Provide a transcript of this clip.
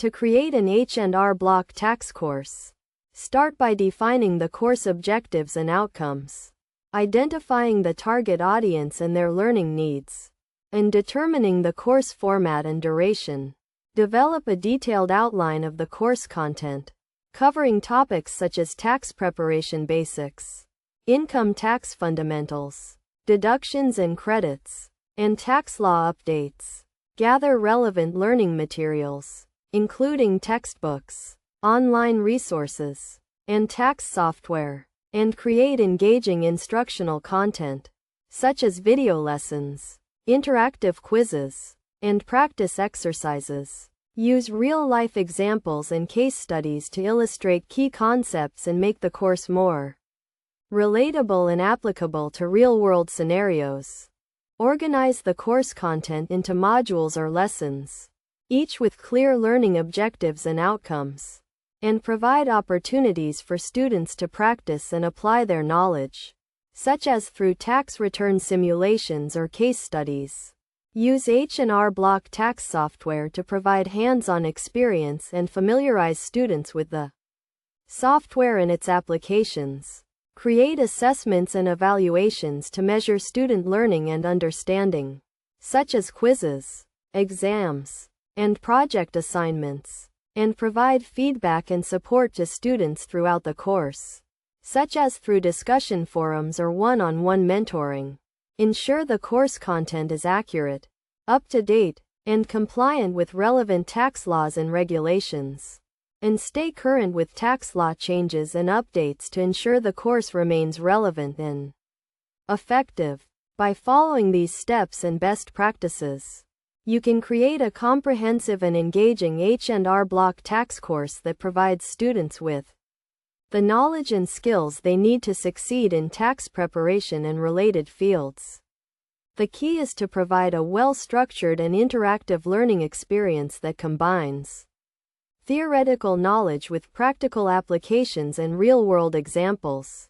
To create an H&R Block tax course, start by defining the course objectives and outcomes, identifying the target audience and their learning needs, and determining the course format and duration. Develop a detailed outline of the course content, covering topics such as tax preparation basics, income tax fundamentals, deductions and credits, and tax law updates. Gather relevant learning materials, including textbooks, online resources, and tax software, and create engaging instructional content, such as video lessons, interactive quizzes, and practice exercises. Use real-life examples and case studies to illustrate key concepts and make the course more relatable and applicable to real-world scenarios. Organize the course content into modules or lessons, each with clear learning objectives and outcomes, and provide opportunities for students to practice and apply their knowledge, such as through tax return simulations or case studies. Use H&R Block tax software to provide hands-on experience and familiarize students with the software and its applications. Create assessments and evaluations to measure student learning and understanding, such as quizzes, exams, and project assignments, and provide feedback and support to students throughout the course, such as through discussion forums or one-on-one mentoring. Ensure the course content is accurate, up-to-date, and compliant with relevant tax laws and regulations. And stay current with tax law changes and updates to ensure the course remains relevant and effective. By following these steps and best practices, you can create a comprehensive and engaging H&R Block tax course that provides students with the knowledge and skills they need to succeed in tax preparation and related fields. The key is to provide a well-structured and interactive learning experience that combines theoretical knowledge with practical applications and real-world examples.